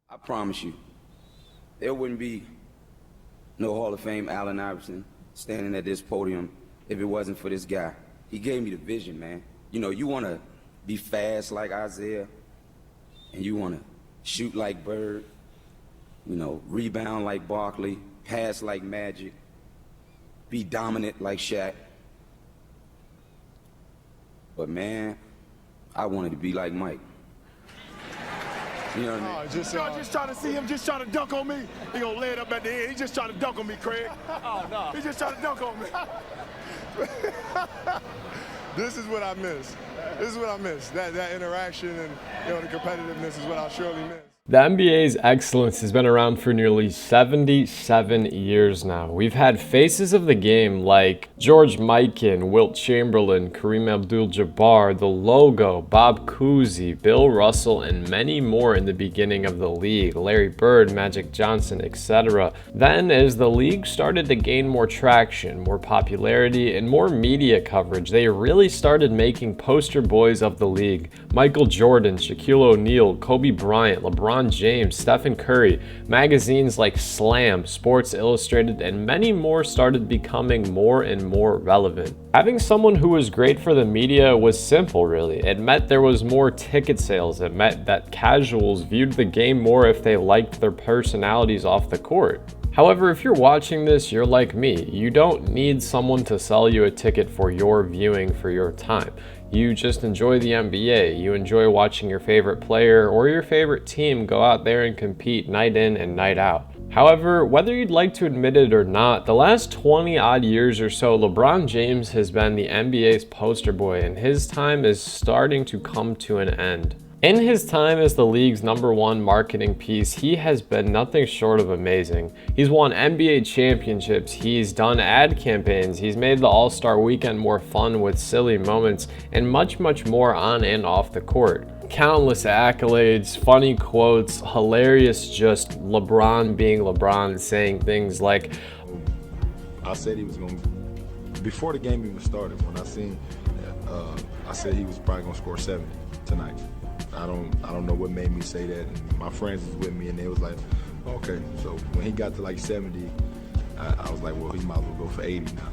I promise you, there wouldn't be no Hall of Fame Allen Iverson standing at this podium if it wasn't for this guy. He gave me the vision, man. You know, you want to be fast like Isaiah, and you want to shoot like Bird, you know, rebound like Barkley, pass like Magic, be dominant like Shaq. But man, I wanted to be like Mike. You know what I mean? Just trying to see him just trying to dunk on me. He gonna lay it up at the end. He's just trying to dunk on me, Craig. Oh, no. He's just trying to dunk on me. This is what I miss. This is what I miss. That interaction and the competitiveness is what I surely miss. The NBA's excellence has been around for nearly 77 years now. We've had faces of the game like George Mikan, Wilt Chamberlain, Kareem Abdul-Jabbar, the Logo, Bob Cousy, Bill Russell, and many more in the beginning of the league, Larry Bird, Magic Johnson, etc. Then, as the league started to gain more traction, more popularity, and more media coverage, they really started making poster boys of the league. Michael Jordan, Shaquille O'Neal, Kobe Bryant, LeBron James, Stephen Curry, magazines like Slam, Sports Illustrated, and many more started becoming more and more relevant. Having someone who was great for the media was simple, really. It meant there was more ticket sales. It meant that casuals viewed the game more if they liked their personalities off the court. However, if you're watching this, you're like me. You don't need someone to sell you a ticket for your viewing for your time. You just enjoy the NBA. You enjoy watching your favorite player or your favorite team go out there and compete night in and night out. However, whether you'd like to admit it or not, the last 20 odd years or so, LeBron James has been the NBA's poster boy, and his time is starting to come to an end. In his time as the league's #1 marketing piece, he has been nothing short of amazing. He's won NBA championships, he's done ad campaigns, he's made the All-Star weekend more fun with silly moments, and much, much more on and off the court. Countless accolades, funny quotes, hilarious just LeBron being LeBron, saying things like, I said he was going to, before the game even started, when I seen, I said he was probably going to score 70 tonight. I don't know what made me say that. And my friends was with me, and they was like, okay. So when he got to like 70, I was like, well, he might as well go for 80 now.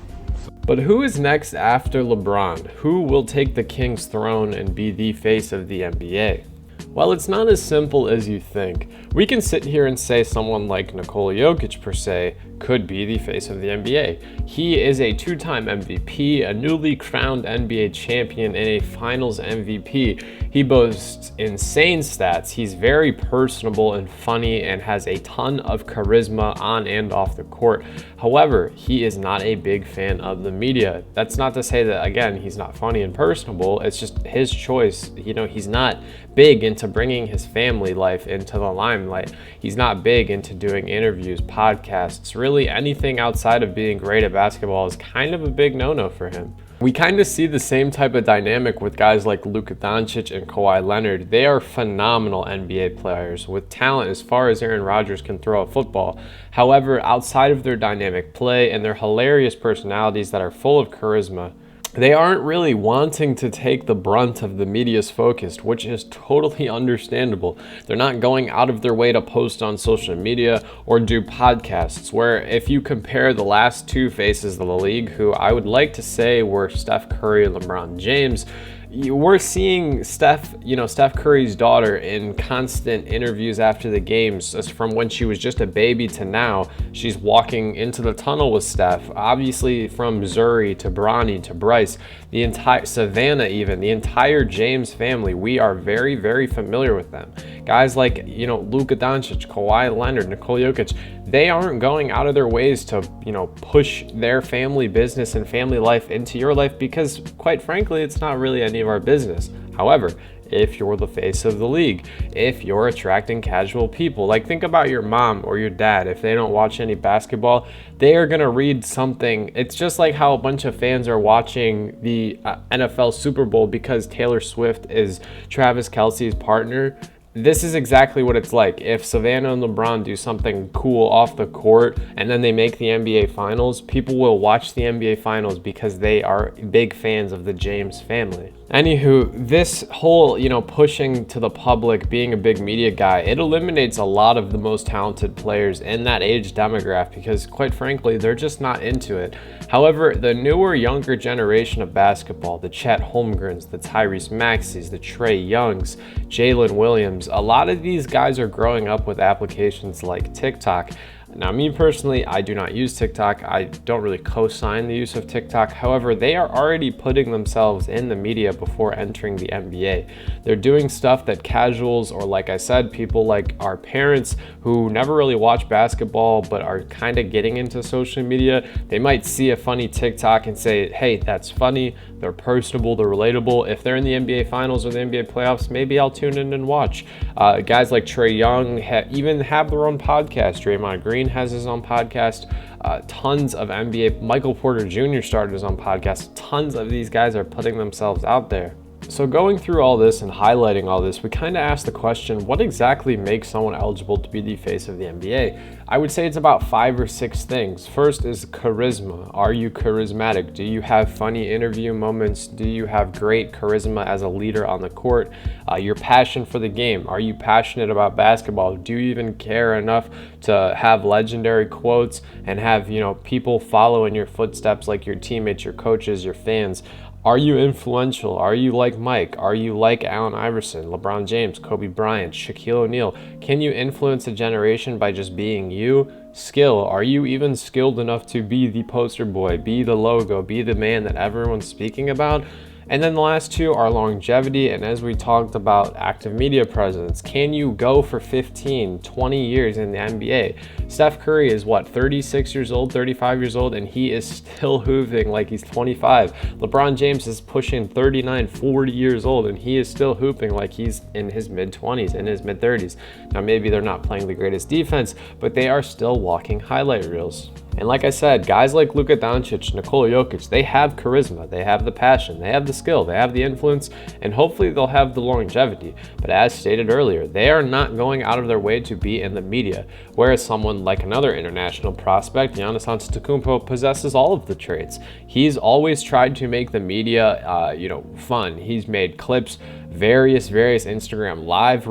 But who is next after LeBron? Who will take the King's throne and be the face of the NBA? Well, it's not as simple as you think. We can sit here and say someone like Nikola Jokic, per se, could be the face of the NBA. He is a two-time MVP, a newly crowned NBA champion, and a finals MVP. He boasts insane stats. He's very personable and funny and has a ton of charisma on and off the court. However, he is not a big fan of the media. That's not to say that, again, he's not funny and personable. It's just his choice. You know, he's not big into bringing his family life into the limelight. He's not big into doing interviews, podcasts, really anything outside of being great at basketball is kind of a big no-no for him. We kind of see the same type of dynamic with guys like Luka Doncic and Kawhi Leonard. They are phenomenal NBA players with talent as far as Aaron Rodgers can throw a football. However, outside of their dynamic play and their hilarious personalities that are full of charisma, they aren't really wanting to take the brunt of the media's focus, which is totally understandable. They're not going out of their way to post on social media or do podcasts, where if you compare the last two faces of the league, who I would like to say were Steph Curry and LeBron James, we're seeing Steph Curry's daughter in constant interviews after the games, from when she was just a baby to now. She's walking into the tunnel with Steph, obviously from Zuri to Bronny to Bryce, the entire Savannah, even the entire James family. We are very, very familiar with them. Guys like, Luka Doncic, Kawhi Leonard, Nikola Jokic, they aren't going out of their ways to, push their family business and family life into your life because, quite frankly, it's not really any of our business. However, if you're the face of the league, if you're attracting casual people, like think about your mom or your dad. If they don't watch any basketball, they are going to read something. It's just like how a bunch of fans are watching the NFL Super Bowl because Taylor Swift is Travis Kelce's partner. This is exactly what it's like. If Savannah and LeBron do something cool off the court and then they make the NBA Finals, people will watch the NBA Finals because they are big fans of the James family. Anywho, this whole, pushing to the public, being a big media guy, it eliminates a lot of the most talented players in that age demographic because, quite frankly, they're just not into it. However, the newer, younger generation of basketball, the Chet Holmgrens, the Tyrese Maxeys, the Trae Youngs, Jalen Williams, a lot of these guys are growing up with applications like TikTok. Now, me personally, I do not use TikTok. I don't really co-sign the use of TikTok. However, they are already putting themselves in the media before entering the NBA. They're doing stuff that casuals, or like I said, people like our parents who never really watch basketball but are kind of getting into social media, they might see a funny TikTok and say, hey, that's funny. They're personable, they're relatable. If they're in the NBA Finals or the NBA playoffs, maybe I'll tune in and watch. Guys like Trae Young even have their own podcast. Draymond Green has his own podcast. Tons of NBA. Michael Porter Jr. started his own podcast. Tons of these guys are putting themselves out there. So going through all this and highlighting all this, we kind of asked the question, what exactly makes someone eligible to be the face of the NBA? I would say it's about 5 or 6 things. First is charisma. Are you charismatic? Do you have funny interview moments? Do you have great charisma as a leader on the court? Your passion for the game. Are you passionate about basketball? Do you even care enough to have legendary quotes and have, people follow in your footsteps like your teammates, your coaches, your fans? Are you influential? Are you like Mike? Are you like Allen Iverson, LeBron James, Kobe Bryant, Shaquille O'Neal? Can you influence a generation by just being you? Skill. Are you even skilled enough to be the poster boy, be the logo, be the man that everyone's speaking about? And then the last 2 are longevity, and as we talked about, active media presence. Can you go for 15, 20 years in the NBA? Steph Curry is 36 years old, 35 years old, and he is still hooping like he's 25. LeBron James is pushing 39, 40 years old, and he is still hooping like he's in his mid-20s, in his mid-30s. Now, maybe they're not playing the greatest defense, but they are still walking highlight reels. And like I said, guys like Luka Doncic, Nikola Jokic, they have charisma, they have the passion, they have the skill, they have the influence, and hopefully they'll have the longevity. But as stated earlier, they are not going out of their way to be in the media, whereas someone like another international prospect, Giannis Antetokounmpo, possesses all of the traits. He's always tried to make the media, fun. He's made clips, various Instagram live,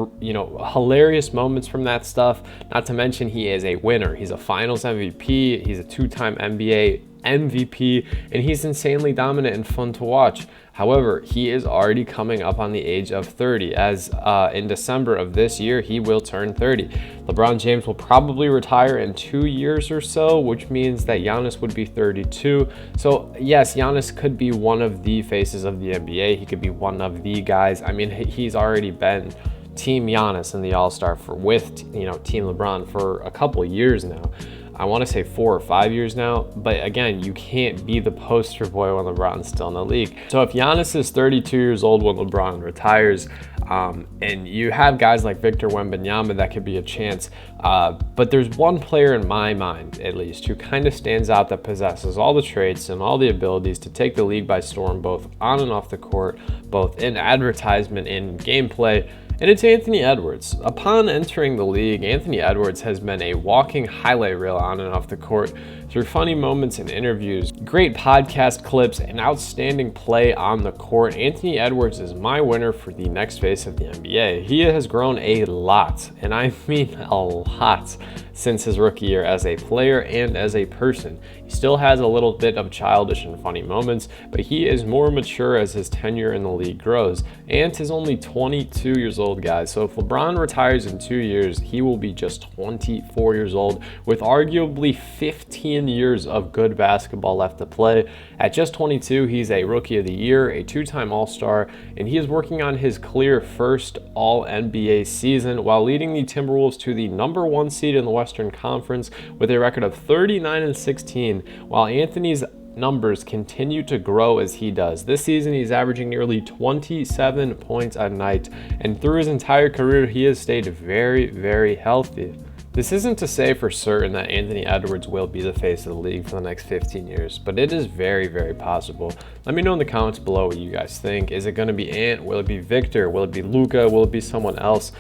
hilarious moments from that stuff. Not to mention he is a winner. He's a finals MVP. He's a 2-time NBA MVP, and he's insanely dominant and fun to watch. However, he is already coming up on the age of 30, as in December of this year, he will turn 30. LeBron James will probably retire in 2 years or so, which means that Giannis would be 32. So yes, Giannis could be one of the faces of the NBA. He could be one of the guys. I mean, he's already been Team Giannis in the All-Star with Team LeBron for a couple years now. I want to say 4 or 5 years now, but again, you can't be the poster boy when LeBron's still in the league. So if Giannis is 32 years old when LeBron retires, and you have guys like Victor Wembanyama, that could be a chance. But there's one player in my mind, at least, who kind of stands out that possesses all the traits and all the abilities to take the league by storm, both on and off the court, both in advertisement and gameplay. And it's Anthony Edwards. Upon entering the league, Anthony Edwards has been a walking highlight reel on and off the court through funny moments and interviews, great podcast clips, and outstanding play on the court. Anthony Edwards is my winner for the next face of the NBA. He has grown a lot, and I mean a lot, since his rookie year as a player and as a person. He still has a little bit of childish and funny moments, but he is more mature as his tenure in the league grows. Ant is only 22 years old, guys, so if LeBron retires in 2 years, he will be just 24 years old, with arguably 15 years of good basketball left to play. At just 22, he's a Rookie of the Year, a 2-time All-Star, and he is working on his clear first All-NBA season while leading the Timberwolves to the #1 seed in the Western Conference with a record of 39-16, while Anthony's numbers continue to grow as he does. This season, he's averaging nearly 27 points a night, and through his entire career, he has stayed very, very healthy. This isn't to say for certain that Anthony Edwards will be the face of the league for the next 15 years, but it is very, very possible. Let me know in the comments below what you guys think. Is it going to be Ant? Will it be Victor? Will it be Luka? Will it be someone else?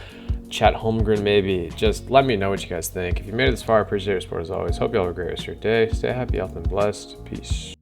Chet Holmgren maybe? Just let me know what you guys think. If you made it this far, I appreciate your support as always. Hope you all have a great rest of your day. Stay happy, healthy, and blessed. Peace.